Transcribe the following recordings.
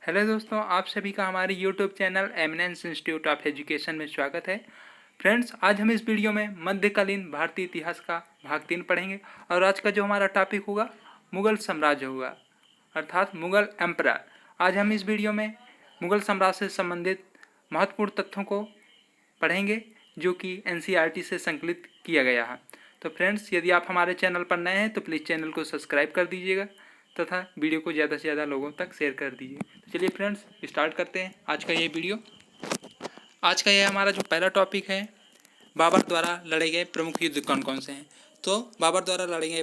Hello दोस्तों, आप सभी का हमारे YouTube channel eminence institute of education में स्वागत है। फ्रेंड्स, आज हम इस वीडियो में मध्यकालीन भारतीय इतिहास का भाग 3 पढ़ेंगे और आज का जो हमारा टॉपिक होगा मुगल साम्राज्य होगा, अर्थात मुगल एम्परर। आज हम इस वीडियो में मुगल साम्राज्य से संबंधित महत्वपूर्ण तथ्यों को पढ़ेंगे जो कि एनसीईआरटी से संकलित किया गया है। तो फ्रेंड्स, यदि आप हमारे चैनल पर नए हैं तो प्लीज़ चैनल को सब्सक्राइब कर दीजिएगा तथा वीडियो को ज़्यादा से ज़्यादा लोगों तक शेयर कर दीजिए। तो चलिए फ्रेंड्स, स्टार्ट करते हैं आज का ये वीडियो। आज का ये हमारा जो पहला टॉपिक है, बाबर द्वारा लड़े गए प्रमुख युद्ध कौन कौन से हैं। तो बाबर द्वारा लड़े गए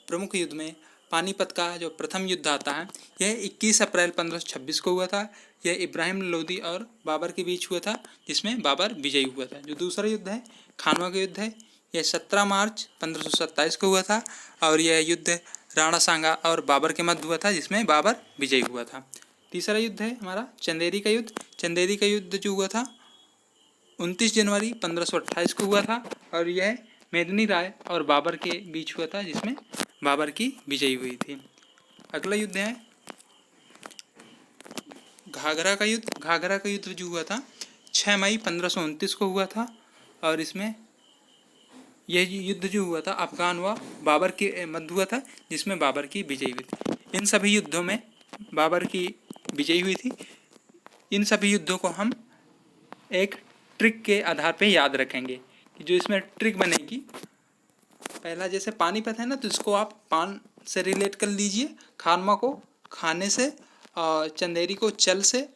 प्रमुख युद्ध में पानीपत का जो प्रथम युद्ध आता है, यह 21 अप्रैल 1526 को हुआ था। यह इब्राहिम लोदी और बाबर के बीच हुआ था, जिसमें बाबर विजयी हुआ था। जो दूसरा युद्ध है, खानवा का युद्ध है, यह 17 मार्च 1527 को हुआ था और यह युद्ध राणा सांगा और बाबर के मध्य हुआ था, जिसमें बाबर विजयी हुआ था। तीसरा युद्ध है हमारा चंदेरी का युद्ध। चंदेरी का युद्ध जो हुआ था 29 जनवरी 1528 को हुआ था और यह मेदिनी राय और बाबर के बीच हुआ था, जिसमें बाबर की विजयी हुई थी। अगला युद्ध है घाघरा का युद्ध। घाघरा का युद्ध जो हुआ था 6 मई 1529 को हुआ था और इसमें यह युद्ध जो हुआ था अफगान व बाबर के मध्य हुआ था, जिसमें बाबर की विजयी हुई थी। इन सभी युद्धों में बाबर की विजयी हुई थी। इन सभी युद्धों को हम एक ट्रिक के आधार पे याद रखेंगे कि जो इसमें ट्रिक बनेगी, पहला जैसे पानीपत है ना, तो इसको आप पान से रिलेट कर लीजिए, खानमा को खाने से, चंदेरी को चल से,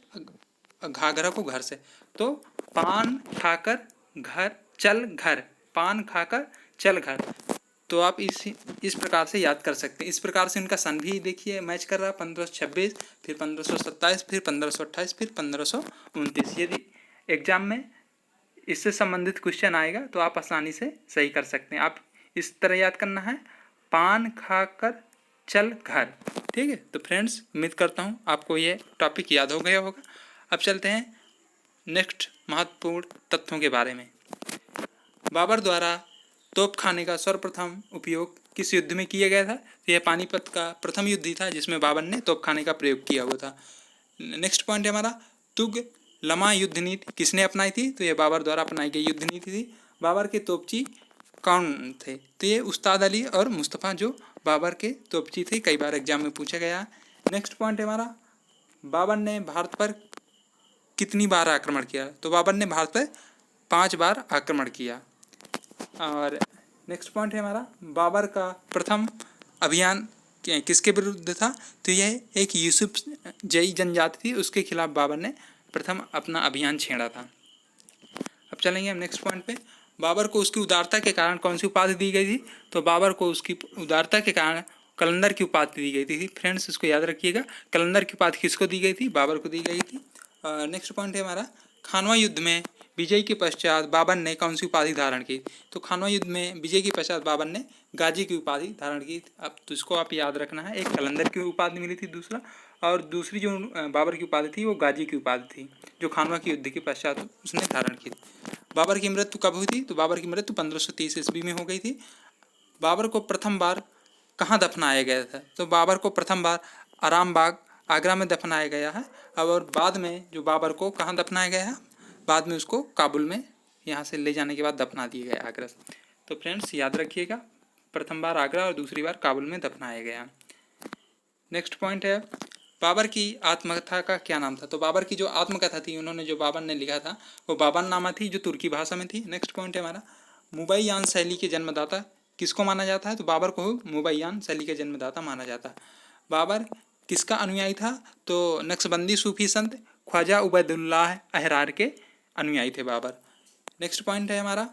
घाघरा को घर से। तो पान खाकर घर चल घर, पान खाकर चल घर। तो आप इस प्रकार से याद कर सकते हैं। इस प्रकार से उनका सन भी देखिए मैच कर रहा है, 1526, फिर 1527, फिर 1528, फिर 1529। यदि एग्जाम में इससे संबंधित क्वेश्चन आएगा तो आप आसानी से सही कर सकते हैं। आप इस तरह याद करना है, पान खाकर चल घर। ठीक है, तो फ्रेंड्स, उम्मीद करता हूँ आपको ये टॉपिक याद हो गया होगा। अब चलते हैं नेक्स्ट महत्वपूर्ण तथ्यों के बारे में। बाबर द्वारा तोपखाने का सर्वप्रथम उपयोग किस युद्ध में किया गया था? तो यह पानीपत का प्रथम युद्ध ही था, जिसमें बाबर ने तोपखाने का प्रयोग किया हुआ था। नेक्स्ट पॉइंट है हमारा तुग लमा युद्ध नीति किसने अपनाई थी? तो यह बाबर द्वारा अपनाई गई युद्ध नीति थी। बाबर के तोपची कौन थे? तो ये उस्ताद अली और मुस्तफ़ा, जो बाबर के तोपची थे। कई बार एग्जाम में पूछा गया है। नेक्स्ट पॉइंट है हमारा बाबर ने भारत पर कितनी बार आक्रमण किया? तो बाबर ने भारत पर 5 बार आक्रमण किया। और नेक्स्ट पॉइंट है हमारा बाबर का प्रथम अभियान किसके विरुद्ध था? तो यह एक यूसुफ जई जनजाति थी, उसके खिलाफ बाबर ने प्रथम अपना अभियान छेड़ा था। अब चलेंगे हम नेक्स्ट पॉइंट पे। बाबर को उसकी उदारता के कारण कौन सी उपाधि दी गई थी? तो बाबर को उसकी उदारता के कारण कलंदर की उपाधि दी गई थी। फ्रेंड्स, इसको याद रखिएगा, कलंदर की उपाधि किसको दी गई थी? बाबर को दी गई थी। नेक्स्ट पॉइंट है हमारा खानवा युद्ध में विजय के पश्चात बाबर ने कौन सी उपाधि धारण की? तो खानवा युद्ध में विजय के पश्चात बाबर ने गाजी की उपाधि धारण की। अब तो इसको आप याद रखना है, एक कलंदर की उपाधि मिली थी दूसरा, और दूसरी जो बाबर की उपाधि थी वो गाजी की उपाधि थी, जो खानवा के युद्ध के पश्चात उसने धारण की। बाबर की मृत्यु कब हुई थी? तो बाबर की मृत्यु 1530 ईस्वी में हो गई थी। बाबर को प्रथम बार कहाँ दफनाया गया था? तो बाबर को प्रथम बार आराम बाग आगरा में दफनाया गया है। और बाद में जो बाबर को कहाँ दफनाया गया है? बाद में उसको काबुल में यहाँ से ले जाने के बाद दफना दिया गया आगरा से। तो फ्रेंड्स, याद रखिएगा, प्रथम बार आगरा और दूसरी बार काबुल में दफनाया गया। नेक्स्ट पॉइंट है बाबर की आत्मकथा का क्या नाम था? तो बाबर की जो आत्मकथा थी, उन्होंने जो बाबर ने लिखा था वो बाबरनामा थी, जो तुर्की भाषा में थी। नेक्स्ट पॉइंट है हमारा मुबैयान शैली के जन्मदाता किसको माना जाता है? तो बाबर को मुबैयान शैली के जन्मदाता माना जाता है। बाबर किसका अनुयायी था? तो नक्शबंदी सूफी संत ख्वाजा उबैदुल्लाह अहरार के अनुयायी थे बाबर। नेक्स्ट पॉइंट है हमारा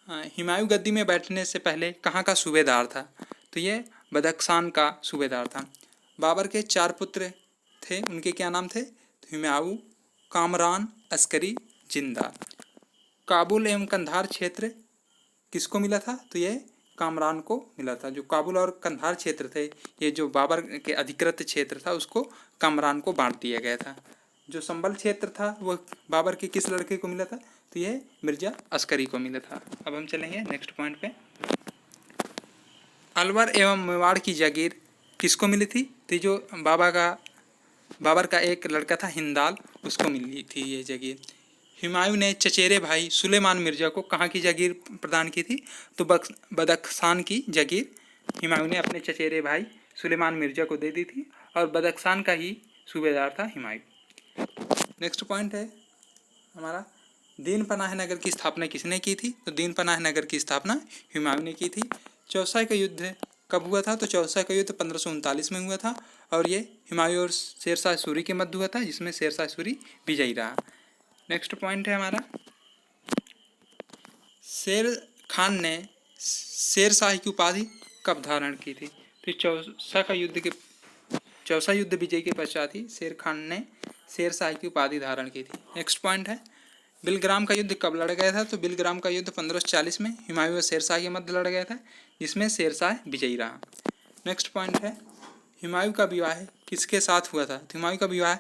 हुमायूं गद्दी में बैठने से पहले कहाँ का सूबेदार था? तो ये बदख्शान का सूबेदार था। बाबर के 4 पुत्र थे, उनके क्या नाम थे? तो हुमायूं, कामरान, अस्करी, जिंदा। काबुल एवं कंधार क्षेत्र किसको मिला था? तो ये कामरान को मिला था। जो काबुल और कंधार क्षेत्र थे, ये जो बाबर के अधिकृत क्षेत्र था, उसको कामरान को बांट दिया गया था। जो संबल क्षेत्र था वो बाबर के किस लड़के को मिला था? तो ये मिर्जा अस्करी को मिला था। अब हम चलेंगे नेक्स्ट पॉइंट पे। अलवर एवं मेवाड़ की जागीर किसको मिली थी? तो जो बाबा का बाबर का एक लड़का था हिंदाल, उसको मिली थी ये जागीर। हुमायूं ने चचेरे भाई सुलेमान मिर्ज़ा को कहाँ की जागीर प्रदान की थी? तो बदख्शान की जागीर हुमायूं ने अपने चचेरे भाई सुलेमान मिर्ज़ा को दे दी थी, और बदख्शान का ही सूबेदार था हुमायूं। नेक्स्ट पॉइंट है हमारा, दीन पनाह नगर की स्थापना किसने की थी? तो दीन पनाह नगर की स्थापना हुमायूं ने की थी। चौसाई का युद्ध कब हुआ था? तो चौसाई का युद्ध 1539 में हुआ था, और ये हुमायूं और शेरशाह सूरी के मध्य हुआ था, जिसमें शेरशाह सूरी विजयी रहा। नेक्स्ट पॉइंट है हमारा, शेर खान ने शेरशाह की उपाधि कब धारण की थी? तो चौसा युद्ध विजय के पश्चात ही शेर खान ने शेरशाह की उपाधि धारण की थी। नेक्स्ट पॉइंट है, बिलग्राम का युद्ध कब लड़ा गया था? तो बिलग्राम का युद्ध 1540 में हुमायूं और शेरशाह के मध्य लड़ा गया था, जिसमें शेरशाह विजयी रहा। नेक्स्ट पॉइंट है, हुमायूं का विवाह किसके साथ हुआ था? तो हुमायूं का विवाह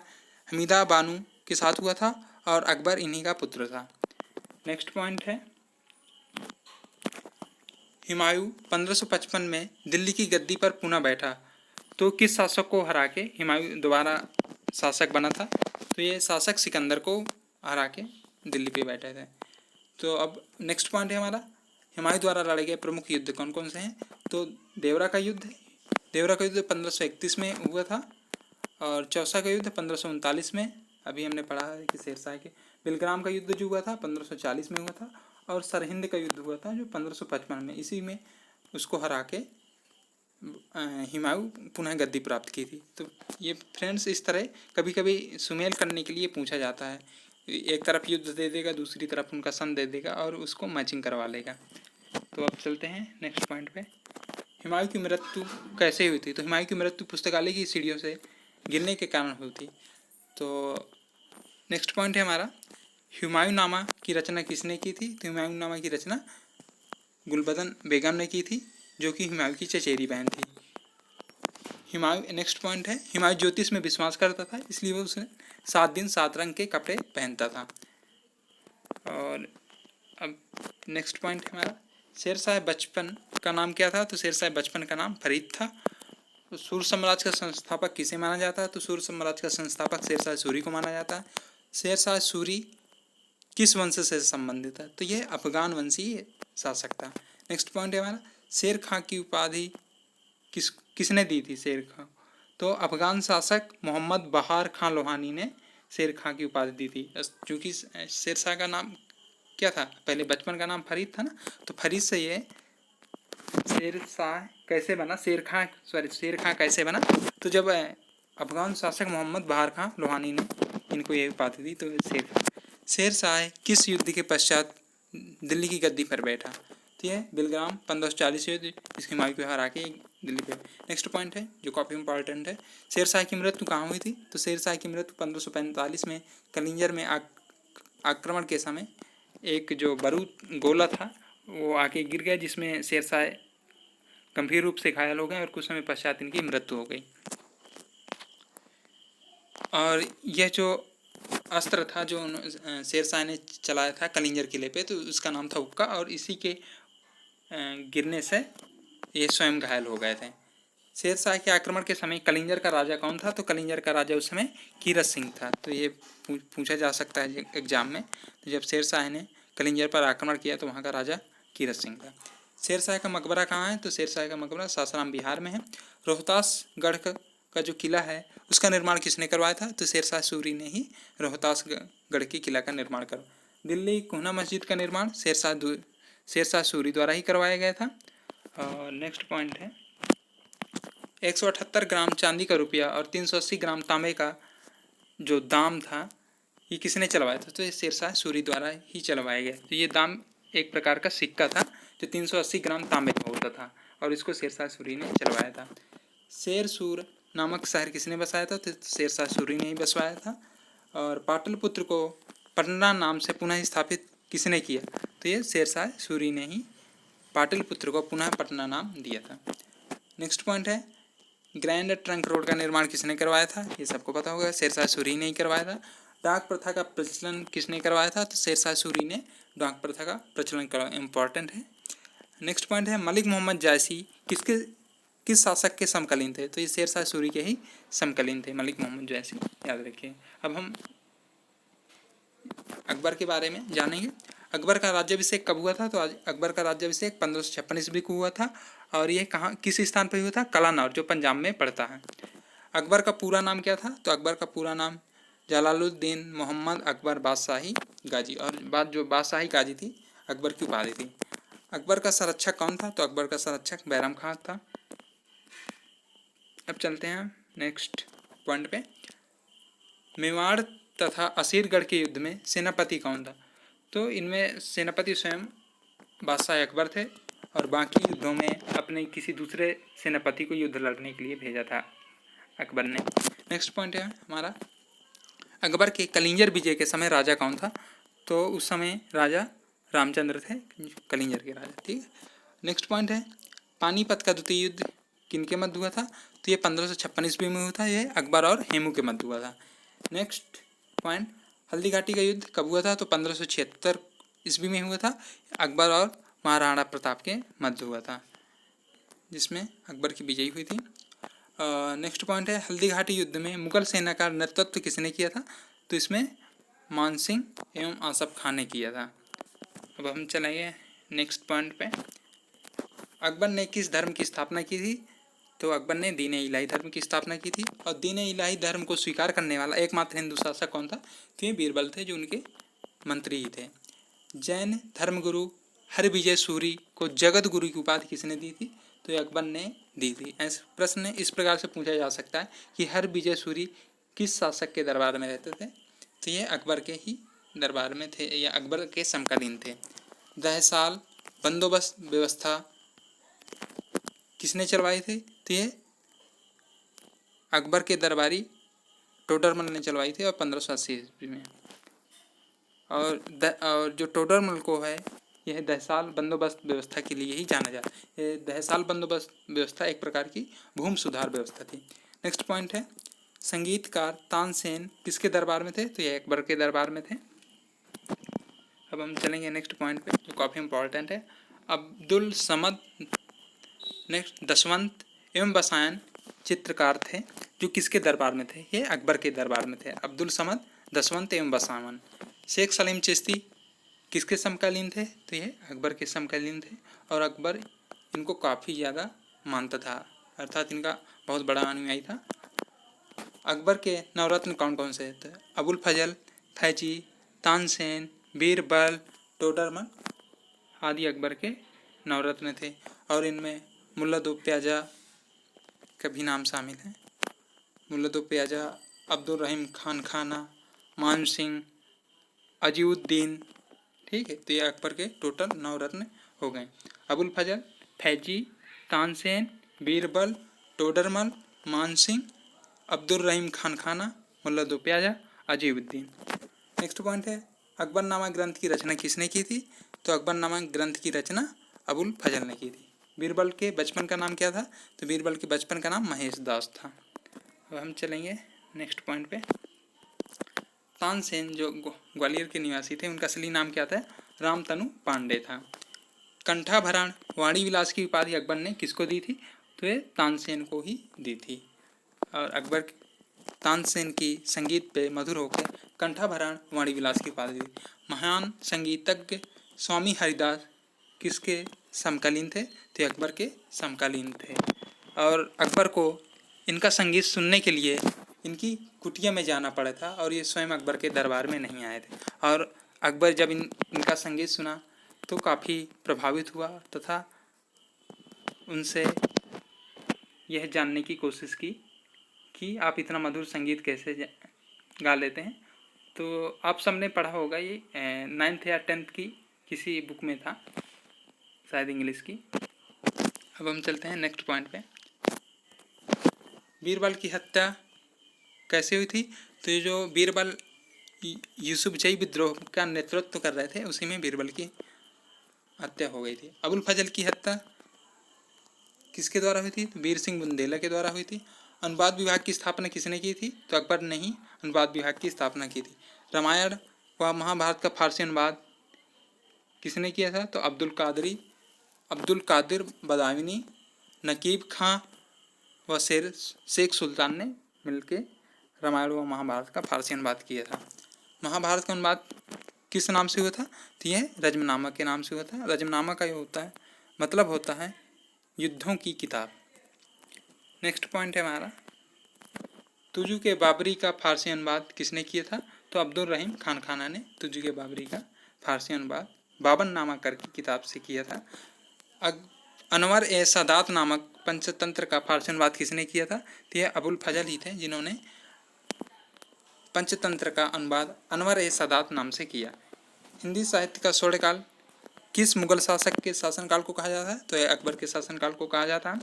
हमीदा बानो के साथ हुआ था, और अकबर इन्हीं का पुत्र था। नेक्स्ट पॉइंट है, हुमायूं 1555 में दिल्ली की गद्दी पर पुनः बैठा, तो किस शासक को हरा के हुमायूं दोबारा शासक बना था? तो ये शासक सिकंदर को हरा के दिल्ली पे बैठे थे। तो अब नेक्स्ट पॉइंट है हमारा, हुमायूं द्वारा लड़े गए प्रमुख युद्ध कौन कौन से हैं? तो देवरा का युद्ध 1531 में हुआ था, और चौसा का युद्ध 1539 में, अभी हमने पढ़ा है कि शेरशाह के। बिलग्राम का युद्ध जो हुआ था 1540 में हुआ था, और सरहिंद का युद्ध हुआ था जो 1555 में, इसी में उसको हरा के हुमायूं पुनः गद्दी प्राप्त की थी। तो ये फ्रेंड्स इस तरह कभी कभी सुमेल करने के लिए पूछा जाता है, एक तरफ युद्ध दे देगा, दूसरी तरफ उनका सन दे देगा, और उसको मैचिंग करवा लेगा। तो अब चलते हैं नेक्स्ट पॉइंट पे, हुमायूं की मृत्यु कैसे हुई थी? तो हुमायूं की मृत्यु पुस्तकालय की सीढ़ियों से गिरने के कारण हुई थी। तो नेक्स्ट पॉइंट है हमारा, हुमायूं नामा की रचना किसने की थी? तो हुमायूं नामा की रचना गुलबदन बेगम ने की थी, जो कि हुमायूं की चचेरी बहन थी। नेक्स्ट पॉइंट है, हुमायूं ज्योतिष में विश्वास करता था, इसलिए वो उसने 7 दिन 7 रंग के कपड़े पहनता था। और अब नेक्स्ट पॉइंट है हमारा, शेरशाह बचपन का नाम क्या था? तो शेरशाह बचपन का नाम फरीद था। तो सूर साम्राज्य का संस्थापक किसे माना जाता है? तो सूर साम्राज्य का संस्थापक शेरशाह सूरी को माना जाता है। शेरशाह सूरी किस वंश से संबंधित है? तो यह अफगान वंशीय शासक था। नेक्स्ट पॉइंट है हमारा, शेर खां की उपाधि किसने दी थी शेर खां? तो अफगान शासक मोहम्मद बहार खां लोहानी ने शेर खां की उपाधि दी थी, क्योंकि शेरशाह का नाम क्या था? पहले बचपन का नाम फरीद था ना, तो फरीद से ये शेरशाह कैसे बना, शेर खां कैसे बना? तो जब अफगान शासक मोहम्मद बहार खां लोहानी ने इनको ये उपाधि दी, तो शेरशाह किस युद्ध के पश्चात दिल्ली की गद्दी पर बैठा? तो ये बिलग्राम 1540 युद्ध, इसकी हुमायूं को हरा के दिल्ली पे। नेक्स्ट पॉइंट है जो काफ़ी इंपॉर्टेंट है, शेरशाह की मृत्यु कहाँ हुई थी? तो शेरशाह की मृत्यु 1545 में कलिंजर में आक्रमण के समय एक जो बारूद गोला था वो आके गिर गया, जिसमें शेरशाह गंभीर रूप से घायल हो गए, और कुछ समय पश्चात इनकी मृत्यु हो गई। और यह जो अस्त्र था जो शेरशाह ने चलाया था कलिंजर किले पे, तो उसका नाम था हुक्का, और इसी के गिरने से ये स्वयं घायल हो गए थे। शेरशाह के आक्रमण के समय कलिंजर का राजा कौन था? तो कलिंजर का राजा उस समय कीरत सिंह था। तो ये पूछा जा सकता है एग्जाम में। तो जब शेरशाह ने कलिंजर पर आक्रमण किया तो वहाँ का राजा कीरत सिंह था। शेरशाह का मकबरा कहाँ है? तो शेरशाह का मकबरा सासाराम बिहार में है। रोहतास गढ़ का जो किला है उसका निर्माण किसने करवाया था? तो शेरशाह सूरी ने ही रोहतास गढ़ के किला का निर्माण करवाया। दिल्ली कोहना मस्जिद का निर्माण शेरशाह सूरी द्वारा ही करवाया गया था। और नेक्स्ट पॉइंट है, 178 ग्राम चांदी का रुपया और 380 ग्राम तांबे का जो दाम था ये किसने चलवाया था? तो ये शेरशाह सूरी द्वारा ही चलवाया गया। तो ये दाम एक प्रकार का सिक्का था जो 380 ग्राम तांबे का होता था, और इसको शेरशाह सूरी ने चलवाया था। शेरसूर नामक शहर किसने बसाया था? तो शेरशाह सूरी ने ही बसवाया था। और पाटलिपुत्र को पटना नाम से पुनः स्थापित किसने किया? तो ये शेरशाह सूरी ने ही पाटलिपुत्र को पुनः पटना नाम दिया था। नेक्स्ट पॉइंट है, ग्रैंड ट्रंक रोड का निर्माण किसने करवाया था? ये सबको पता होगा, शेरशाह सूरी ने ही करवाया था। डाक प्रथा का प्रचलन किसने करवाया था? तो शेरशाह सूरी ने डाक प्रथा का प्रचलन करवाया। इंपॉर्टेंट है। नेक्स्ट पॉइंट है, मलिक मोहम्मद जायसी किसके किस शासक के समकालीन थे? तो ये शेरशाह सूरी के ही समकालीन थे, मलिक मोहम्मद जैसी, याद रखिए। अब हम अकबर के बारे में जानेंगे। अकबर का राज्याभिषेक कब हुआ था? तो आज अकबर का राज्याभिषेक 1556 ईस्वी को हुआ था और यह कहाँ किस स्थान पर हुआ था? कलानौर, जो पंजाब में पड़ता है। अकबर का पूरा नाम क्या था? तो अकबर का पूरा नाम जलालुद्दीन मोहम्मद अकबर बादशाही गाजी, और जो बादशाही गाजी थी अकबर की उपाधि थी। अकबर का संरक्षक कौन था? तो अकबर का संरक्षक बैरम खान था। अब चलते हैं नेक्स्ट पॉइंट पे। मेवाड़ तथा असीरगढ़ के युद्ध में सेनापति कौन था? तो इनमें सेनापति स्वयं बादशाह अकबर थे और बाकी युद्धों में अपने किसी दूसरे सेनापति को युद्ध लड़ने के लिए भेजा था अकबर ने। नेक्स्ट पॉइंट है हमारा, अकबर के कलिंजर विजय के समय राजा कौन था? तो उस समय राजा रामचंद्र थे, कलिंजर के राजा। ठीक है। नेक्स्ट पॉइंट है, पानीपत का द्वितीय युद्ध किनके मध्य हुआ था? तो ये 1556 ईस्वी में हुआ था। ये अकबर और हेमू के मध्य हुआ था। नेक्स्ट पॉइंट, हल्दी घाटी का युद्ध कब हुआ था? तो 1576 ईस्वी में हुआ था। अकबर और महाराणा प्रताप के मध्य हुआ था, जिसमें अकबर की विजयी हुई थी। नेक्स्ट पॉइंट है, हल्दी घाटी युद्ध में मुगल सेना का नेतृत्व किसने किया था? तो इसमें मान सिंह एवं आसफ खान ने किया था। अब हम चलेंगे नेक्स्ट पॉइंट पे। अकबर ने किस धर्म की स्थापना की थी? तो अकबर ने दीन इलाही धर्म की स्थापना की थी और दीन इलाही धर्म को स्वीकार करने वाला एकमात्र हिंदू शासक कौन था? तो ये बीरबल थे, जो उनके मंत्री ही थे। जैन धर्मगुरु हरविजय सूरी को जगत गुरु की उपाधि किसने दी थी? तो ये अकबर ने दी थी। ऐसे प्रश्न इस प्रकार से पूछा जा सकता है कि हरविजय सूरी किस शासक के दरबार में रहते थे? तो ये अकबर के ही दरबार में थे या अकबर के समकालीन थे। दहसाल बंदोबस्त व्यवस्था किसने चलवाई थी? तो ये अकबर के दरबारी टोडरमल ने चलवाई थी और 1580 ईस्वी में। और जो टोडरमल को है, यह दहसाल बंदोबस्त व्यवस्था के लिए ही जाना जाता है। यह दहसाल बंदोबस्त व्यवस्था एक प्रकार की भूमि सुधार व्यवस्था थी। नेक्स्ट पॉइंट है, संगीतकार तानसेन किसके दरबार में थे? तो यह अकबर के दरबार में थे। अब हम चलेंगे नेक्स्ट पॉइंट पे, जो काफ़ी इंपॉर्टेंट है। अब्दुल समद नेक्स्ट दशवंत एवं बसायन चित्रकार थे, जो किसके दरबार में थे? ये अकबर के दरबार में थे। अब्दुल समद, दशवंत एवं बसावन। शेख सलीम चिश्ती किसके समकालीन थे? तो ये अकबर के समकालीन थे और अकबर इनको काफ़ी ज़्यादा मानता था, अर्थात इनका बहुत बड़ा अनुयायी था। अकबर के नवरत्न कौन कौन से थे? अबुल फजल, फैजी, तानसेन, बीरबल, टोडरमल आदि अकबर के नवरत्न थे और इनमें मुल्ला दो प्याजा का भी नाम शामिल है। मुल्ला दो प्याजा, अब्दुल रहीम खान खाना, मान सिंह, अजीउद्दीन। ठीक है, तो ये अकबर के टोटल नवरत्न हो गए। अबुल फजल, फैजी, तानसेन, बीरबल, टोडरमल, मान सिंह, अब्दुल रहीम खान खाना, मुल्ला दो प्याजा, अजीउद्दीन। नेक्स्ट पॉइंट है, अकबरनामा ग्रंथ की रचना किसने की थी? तो अकबरनामा ग्रंथ की रचना अबुल फजल ने की थी। बीरबल के बचपन का नाम क्या था? तो बीरबल के बचपन का नाम महेश दास था। अब हम चलेंगे नेक्स्ट पॉइंट पे। तानसेन जो ग्वालियर के निवासी थे, उनका असली नाम क्या था? रामतनु पांडे था। कंठाभरण वाणी विलास की उपाधि अकबर ने किसको दी थी? तो ये तानसेन को ही दी थी। और अकबर तानसेन की संगीत पे मधुर होकर कंठाभरण वाणी विलास की उपाधि दी। महान संगीतज्ञ स्वामी हरिदास किसके समकालीन थे? तो अकबर के समकालीन थे और अकबर को इनका संगीत सुनने के लिए इनकी कुटिया में जाना पड़ा था और ये स्वयं अकबर के दरबार में नहीं आए थे। और अकबर जब इनका संगीत सुना तो काफ़ी प्रभावित हुआ तथा उनसे यह जानने की कोशिश की कि आप इतना मधुर संगीत कैसे गा लेते हैं। तो आप सबने पढ़ा होगा, ये 9th या 10th की किसी बुक में था, शायद इंग्लिश की। अब हम चलते हैं नेक्स्ट पॉइंट पे। बीरबल की हत्या कैसे हुई थी? तो ये जो बीरबल यूसुफजई विद्रोह का नेतृत्व कर रहे थे, उसी में बीरबल की हत्या हो गई थी। अबुल फजल की हत्या किसके द्वारा हुई थी? तो वीर सिंह बुंदेला के द्वारा हुई थी। अनुवाद विभाग की स्थापना किसने की थी? तो अकबर ने ही अनुवाद विभाग की स्थापना की थी। रामायण व महाभारत का फारसी अनुवाद किसने किया था? तो अब्दुल कादिर बदायूनी, नकीब खां व शेख सुल्तान ने मिलके रामायण व महाभारत का फारसी अनुवाद किया था। महाभारत का अनुवाद किस नाम से हुआ था? तो यह रज्मनामा के नाम से हुआ था। रज्मनामा का ये होता है मतलब होता है युद्धों की किताब। नेक्स्ट पॉइंट है हमारा, तुजू के बाबरी का फारसी अनुवाद किसने किया था? तो अब्दुल रहीम खान खाना ने तुजू के बाबरी का फारसी अनुवाद बाबन नामा करके किताब से किया था। अनवर ए सादात नामक पंचतंत्र का फारसी अनुवाद किसने किया था? तो यह अबुल फजल ही थे जिन्होंने पंचतंत्र का अनुवाद अनवर ए सादात नाम से किया। हिंदी साहित्य का स्वर्णकाल किस मुगल शासक के शासनकाल को कहा जाता है? तो यह अकबर के शासनकाल को कहा जाता है।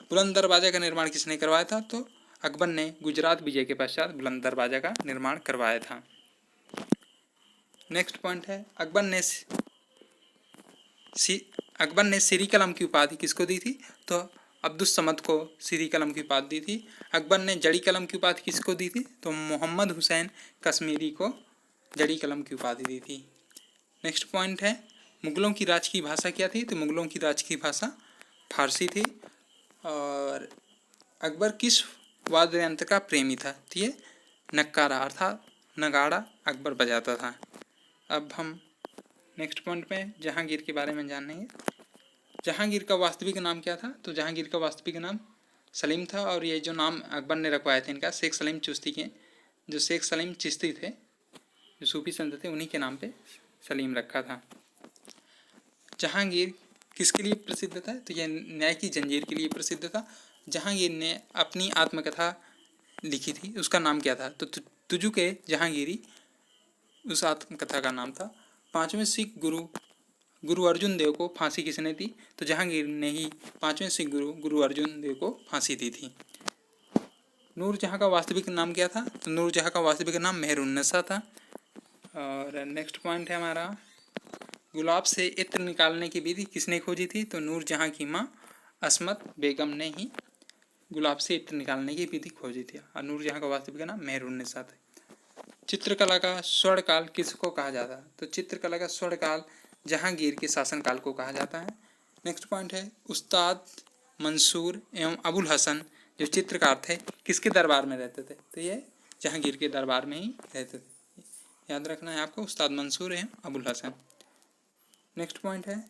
बुलंद दरवाजा का निर्माण किसने करवाया था? तो अकबर ने गुजरात विजय के पश्चात बुलंद दरवाजा का निर्माण करवाया था। नेक्स्ट पॉइंट है, अकबर ने सीरी कलम की उपाधि किसको दी थी? तो अब्दुस समद को सीरी कलम की उपाधि दी थी। अकबर ने जड़ी कलम की उपाधि किसको दी थी? तो मोहम्मद हुसैन कश्मीरी को जड़ी कलम की उपाधि दी थी। नेक्स्ट पॉइंट है, मुगलों की राज की भाषा क्या थी? तो मुगलों की राज की भाषा फारसी थी। और अकबर किस वाद्य यंत्र का प्रेमी था? तो ये नक्कारा अर्थात नगाड़ा अकबर बजाता था। अब हम नेक्स्ट पॉइंट में जहांगीर के बारे में जानेंगे। जहांगीर का वास्तविक नाम क्या था? तो जहांगीर का वास्तविक नाम सलीम था और ये जो नाम अकबर ने रखवाए थे इनका शेख सलीम चिश्ती के, जो शेख सलीम चिश्ती थे जो सूफी संत थे उन्हीं के नाम पे सलीम रखा था। जहांगीर किसके लिए प्रसिद्ध था? तो यह न्याय की जंजीर के लिए प्रसिद्ध था। जहांगीर ने अपनी आत्मकथा लिखी थी, उसका नाम क्या था? तो तुजू के जहांगीरी उस आत्मकथा का नाम था। 5वें सिख गुरु अर्जुन देव को फांसी किसने दी? तो जहांगीर ने ही 5वें सिख गुरु अर्जुन देव को फांसी दी थी। नूरजहां का वास्तविक नाम क्या था? तो नूरजहां का वास्तविक नाम मेहरुन्निसा था। और नेक्स्ट पॉइंट है हमारा, गुलाब से इत्र निकालने की विधि किसने खोजी थी? तो नूरजहां की माँ अस्मत बेगम ने ही गुलाब से इत्र निकालने की विधि खोजी थी। और नूरजहां का वास्तविक नाम मेहरुन्निसा था। चित्रकला का स्वर्णकाल किसको कहा जाता है? तो चित्रकला का स्वर्णकाल जहांगीर के शासनकाल को कहा जाता है। नेक्स्ट पॉइंट है, उस्ताद मंसूर एवं अबुल हसन जो चित्रकार थे किसके दरबार में रहते थे? तो ये जहांगीर के दरबार में ही रहते थे। याद रखना है आपको, उस्ताद मंसूर एवं अबुल हसन। नेक्स्ट पॉइंट है,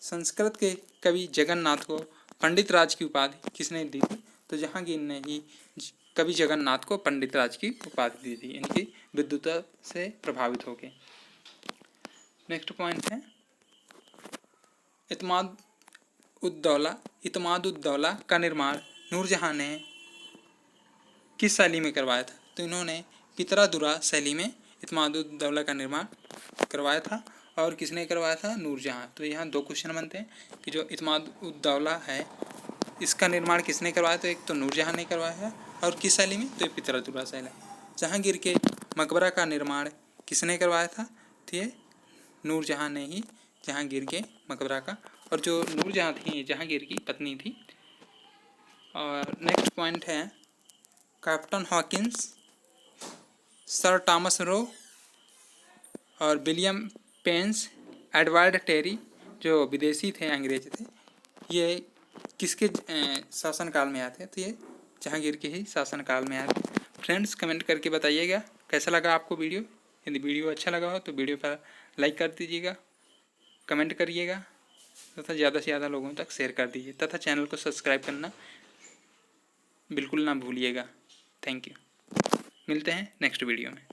संस्कृत के कवि जगन्नाथ को पंडित राज की उपाधि किसने दी थी? तो जहांगीर ने ही कवि जगन्नाथ को पंडित राज की उपाधि दी थी, इनकी विद्वता से प्रभावित होकर। नेक्स्ट पॉइंट है, इत्माद-उद-दौला का निर्माण नूरजहां ने किस शैली में करवाया था? तो इन्होंने पितरादुरा शैली में इत्माद-उद-दौला का निर्माण करवाया था। और किसने करवाया था? नूरजहां। तो यहाँ दो क्वेश्चन बनते हैं कि जो इत्माद-उद-दौला है इसका निर्माण किसने करवाया? तो एक तो नूरजहां ने करवाया है और किस शैली में? तो पितरादुरा शैली। जहांगीर के मकबरा का निर्माण किसने करवाया था? तो ये नूरजहां ने ही जहांगीर के मकबरा का, और जो नूरजहां थी जहांगीर की पत्नी थी। और नेक्स्ट पॉइंट है, captain Hawkins, sir Thomas Roe और विलियम पेंस, एडवर्ड टेरी जो विदेशी थे, अंग्रेज थे, ये किसके शासनकाल में आए थे? तो ये जहांगीर के ही शासनकाल में आए थे। फ्रेंड्स कमेंट करके बताइएगा कैसा लगा आपको वीडियो। यदि वीडियो अच्छा लगा हो तो वीडियो पर लाइक कर दीजिएगा, कमेंट करिएगा तथा ज़्यादा से ज़्यादा लोगों तक शेयर कर दीजिए तथा चैनल को सब्सक्राइब करना बिल्कुल ना भूलिएगा। Thank you. मिलते हैं नेक्स्ट वीडियो में।